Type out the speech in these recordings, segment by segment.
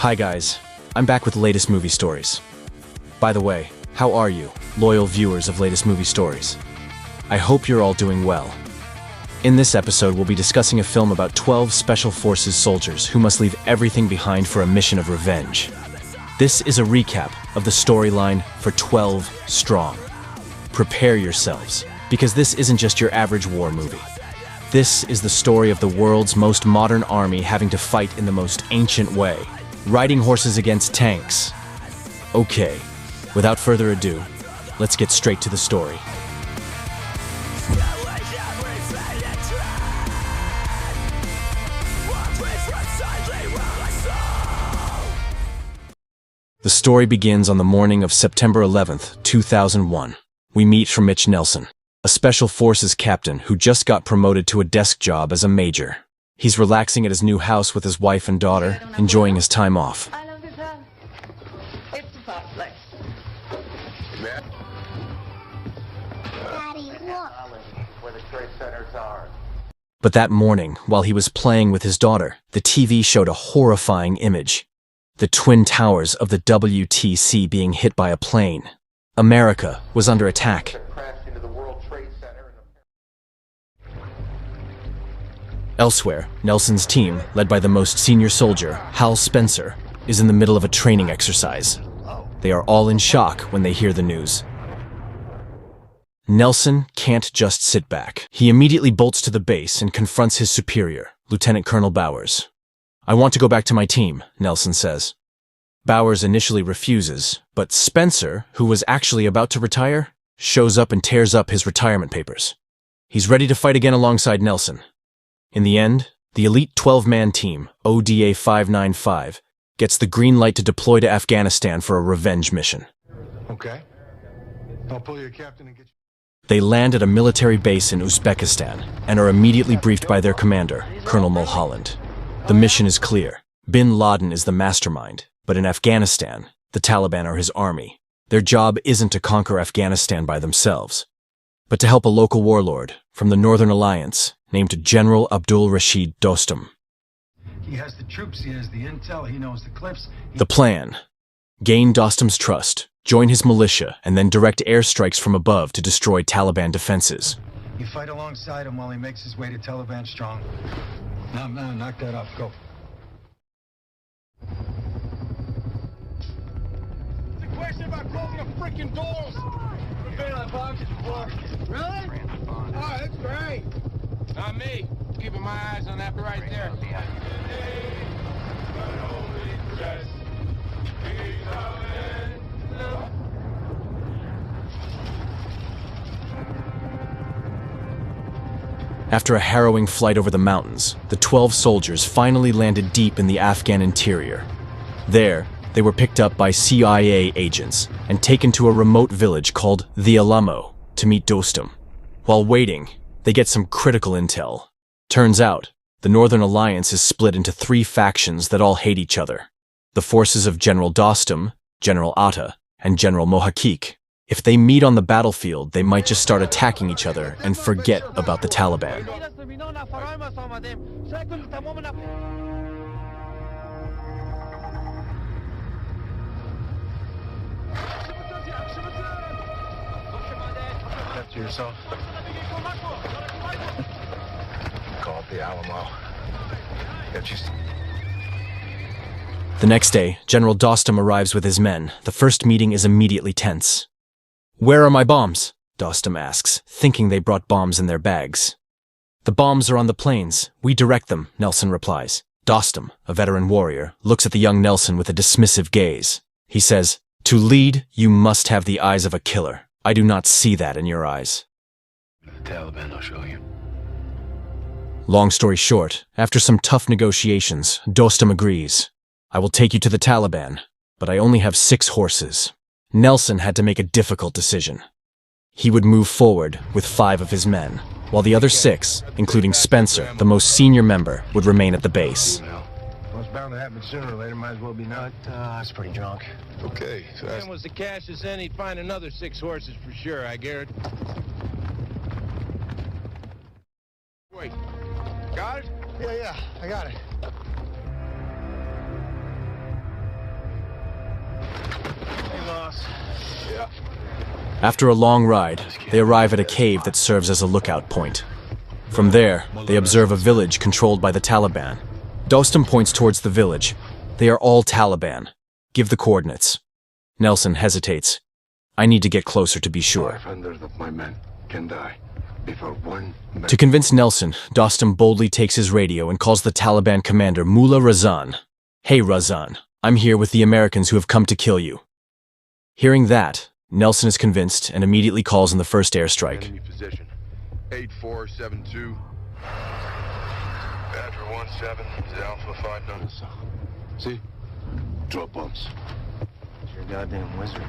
Hi guys, I'm back with latest movie stories. By the way, how are you, loyal viewers of latest movie stories? I hope you're all doing well. In this episode, we'll be discussing a film about 12 Special Forces soldiers who must leave everything behind for a mission of revenge. This is a recap of the storyline for 12 Strong. Prepare yourselves, because this isn't just your average war movie. This is the story of the world's most modern army having to fight in the most ancient way, riding horses against tanks. Okay, without further ado, let's get straight to the story. The story begins on the morning of September 11th, 2001. We meet from Mitch Nelson, a Special Forces captain who just got promoted to a desk job as a major. He's relaxing at his new house with his wife and daughter, enjoying his time off. I love this house. It's the fireplace. Daddy, look. Where the trade centers are. But that morning, while he was playing with his daughter, the TV showed a horrifying image. The twin towers of the WTC being hit by a plane. America was under attack. Crashed into the World Trade Center. Elsewhere, Nelson's team, led by the most senior soldier, Hal Spencer, is in the middle of a training exercise. They are all in shock when they hear the news. Nelson can't just sit back. He immediately bolts to the base and confronts his superior, Lieutenant Colonel Bowers. "I want to go back to my team," Nelson says. Bowers initially refuses, but Spencer, who was actually about to retire, shows up and tears up his retirement papers. He's ready to fight again alongside Nelson. In the end, the elite 12-man team, ODA 595, gets the green light to deploy to Afghanistan for a revenge mission. Okay. I'll pull your captain and get you. They land at a military base in Uzbekistan and are immediately briefed by their commander, Colonel Mulholland. The mission is clear. Bin Laden is the mastermind, but in Afghanistan, the Taliban are his army. Their job isn't to conquer Afghanistan by themselves, but to help a local warlord from the Northern Alliance named General Abdul Rashid Dostum. He has the troops, he has the intel, he knows the cliffs. The plan: gain Dostum's trust, join his militia, and then direct airstrikes from above to destroy Taliban defenses. You fight alongside him while he makes his way to Taliban strong. No, knock that off. Go. It's a question about closing the freaking doors. We've been on bombs before. Really? Oh, that's great. Not me. Keeping my eyes on that right there. After a harrowing flight over the mountains, the 12 soldiers finally landed deep in the Afghan interior. There, they were picked up by CIA agents and taken to a remote village called the Alamo to meet Dostum. While waiting, they get some critical intel. Turns out, the Northern Alliance is split into 3 factions that all hate each other. The forces of General Dostum, General Atta, and General Mohakik. If they meet on the battlefield, they might just start attacking each other and forget about the Taliban. After yourself. Call it the Alamo. Got you. The next day, General Dostum arrives with his men. The first meeting is immediately tense. "Where are my bombs?" Dostum asks, thinking they brought bombs in their bags. "The bombs are on the planes. We direct them," Nelson replies. Dostum, a veteran warrior, looks at the young Nelson with a dismissive gaze. He says, "To lead, you must have the eyes of a killer. I do not see that in your eyes." The Taliban, I'll show you. Long story short, after some tough negotiations, Dostum agrees. "I will take you to the Taliban, but I only have 6 horses." Nelson had to make a difficult decision. He would move forward with 5 of his men, while the other 6, including Spencer, the most senior member, would remain at the base. Well, it's bound to happen sooner or later, might as well be now. I was pretty drunk. Okay, so that's... And was the cash is in, he'd find another 6 horses for sure, I guarantee. Wait. Got it? Yeah, I got it. boss. Yeah. After a long ride, they arrive at a cave that serves as a lookout point. From there, they observe a village controlled by the Taliban. Dostum points towards the village. They are all Taliban. Give the coordinates. Nelson hesitates. I need to get closer to be sure. 500 of my men can die before one man. To convince Nelson, Dostum boldly takes his radio and calls the Taliban commander Mullah Razan. Hey Razan, I'm here with the Americans who have come to kill you. Hearing that, Nelson is convinced and immediately calls in the first airstrike. Enemy position 8472. Badger 17 is Alpha 5 notice. See? Drop bombs. You're a goddamn wizard.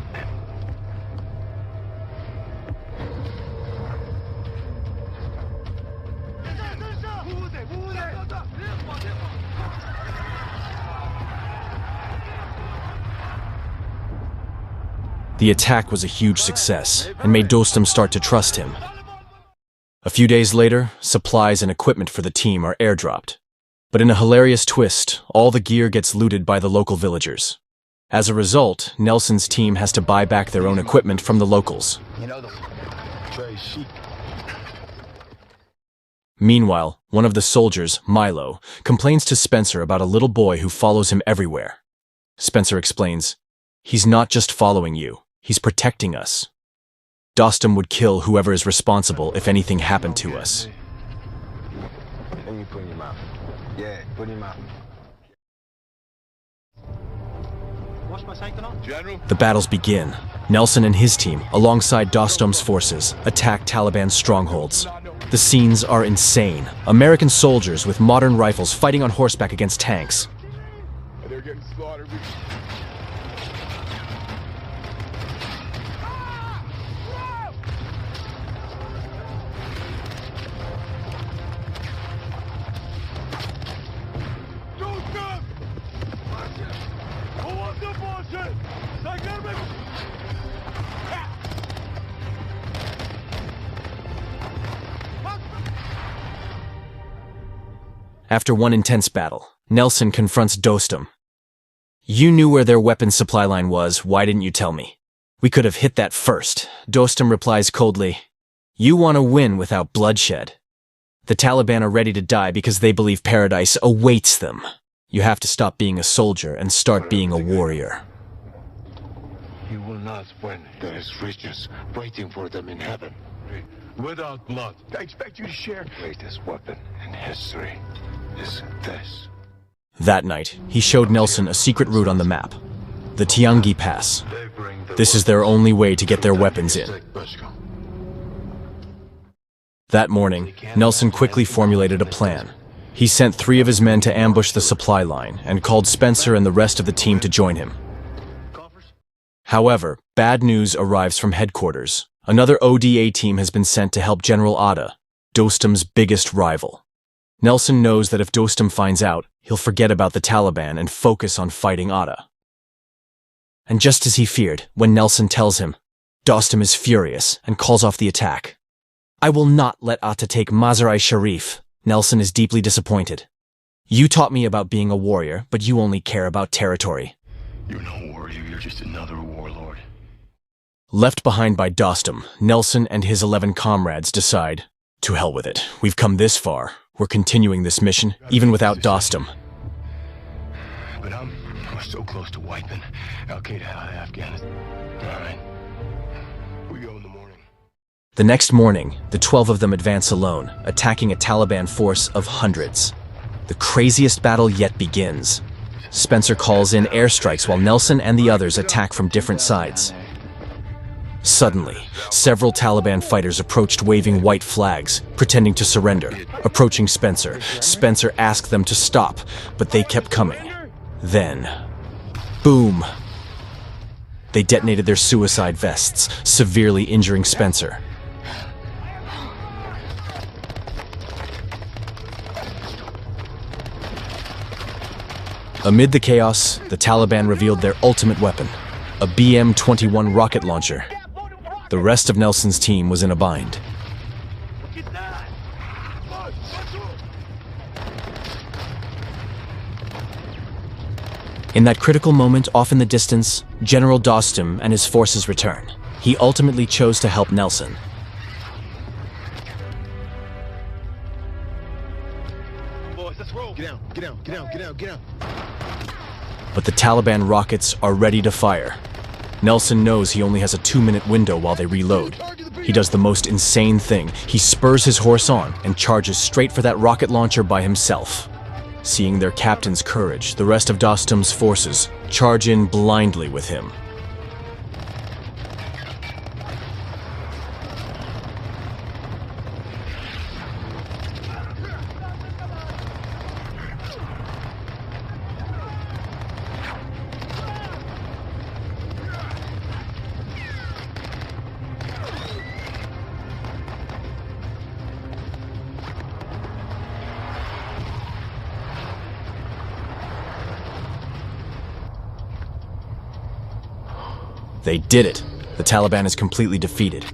The attack was a huge success and made Dostum start to trust him. A few days later, supplies and equipment for the team are airdropped. But in a hilarious twist, all the gear gets looted by the local villagers. As a result, Nelson's team has to buy back their own equipment from the locals. Meanwhile, one of the soldiers, Milo, complains to Spencer about a little boy who follows him everywhere. Spencer explains, "He's not just following you, he's protecting us. Dostum would kill whoever is responsible if anything happened to us." Let me put him out. Yeah, put him out. General? The battles begin. Nelson and his team, alongside Dostum's forces, attack Taliban strongholds. The scenes are insane. American soldiers with modern rifles fighting on horseback against tanks. They're getting slaughtered. After one intense battle, Nelson confronts Dostum. "You knew where their weapons supply line was, why didn't you tell me? We could have hit that first." Dostum replies coldly, "You want to win without bloodshed. The Taliban are ready to die because they believe paradise awaits them. You have to stop being a soldier and start being a warrior." You will not win. There is riches waiting for them in heaven. Without blood. I expect you to share. The greatest weapon in history is this. That night, he showed Nelson a secret route on the map, the Tiangi Pass. This is their only way to get their weapons in. That morning, Nelson quickly formulated a plan. He sent 3 of his men to ambush the supply line and called Spencer and the rest of the team to join him. However, bad news arrives from headquarters. Another ODA team has been sent to help General Atta, Dostum's biggest rival. Nelson knows that if Dostum finds out, he'll forget about the Taliban and focus on fighting Atta. And just as he feared, when Nelson tells him, Dostum is furious and calls off the attack. "I will not let Atta take Mazar-i-Sharif." Nelson is deeply disappointed. "You taught me about being a warrior, but you only care about territory." You're no warrior, you're just another warlord. Left behind by Dostum, Nelson and his 11 comrades decide, "To hell with it. We've come this far. We're continuing this mission, even without Dostum." But we're so close to wiping Al-Qaeda out of Afghanistan. All right. We go in the morning. The next morning, the 12 of them advance alone, attacking a Taliban force of hundreds. The craziest battle yet begins. Spencer calls in airstrikes while Nelson and the others attack from different sides. Suddenly, several Taliban fighters approached waving white flags, pretending to surrender. Approaching Spencer, Spencer asked them to stop, but they kept coming. Then, boom! They detonated their suicide vests, severely injuring Spencer. Amid the chaos, the Taliban revealed their ultimate weapon, a BM-21 rocket launcher. The rest of Nelson's team was in a bind. In that critical moment, off in the distance, General Dostum and his forces return. He ultimately chose to help Nelson. Boys, let's roll. Get down. But the Taliban rockets are ready to fire. Nelson knows he only has a 2-minute window while they reload. He does the most insane thing. He spurs his horse on and charges straight for that rocket launcher by himself. Seeing their captain's courage, the rest of Dostum's forces charge in blindly with him. They did it. The Taliban is completely defeated.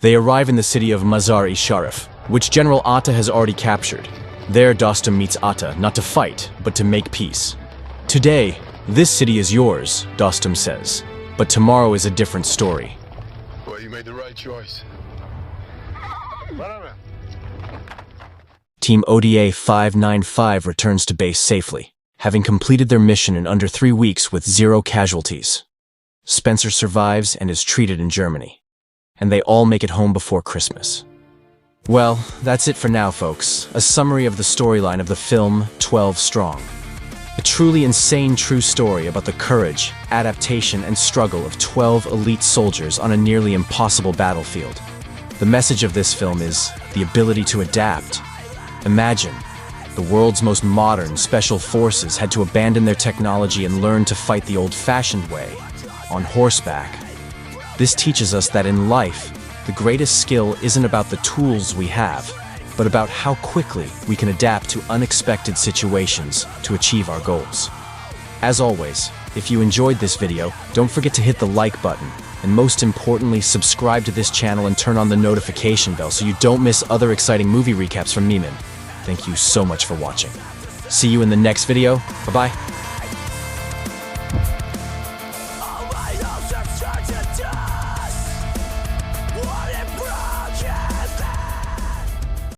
They arrive in the city of Mazar-e-Sharif, which General Atta has already captured. There, Dostum meets Atta, not to fight, but to make peace. Today, this city is yours, Dostum says, but tomorrow is a different story. Well, you made the right choice. Team ODA 595 returns to base safely, having completed their mission in under 3 weeks with 0 casualties. Spencer survives and is treated in Germany, and they all make it home before Christmas. Well, that's it for now, folks. A summary of the storyline of the film 12 Strong. A truly insane true story about the courage, adaptation, and struggle of 12 elite soldiers on a nearly impossible battlefield. The message of this film is the ability to adapt. Imagine, the world's most modern special forces had to abandon their technology and learn to fight the old-fashioned way, on horseback. This teaches us that in life, the greatest skill isn't about the tools we have, but about how quickly we can adapt to unexpected situations to achieve our goals. As always, if you enjoyed this video, don't forget to hit the like button, and most importantly, subscribe to this channel and turn on the notification bell so you don't miss other exciting movie recaps from Meeman. Thank you so much for watching. See you in the next video. Bye-bye.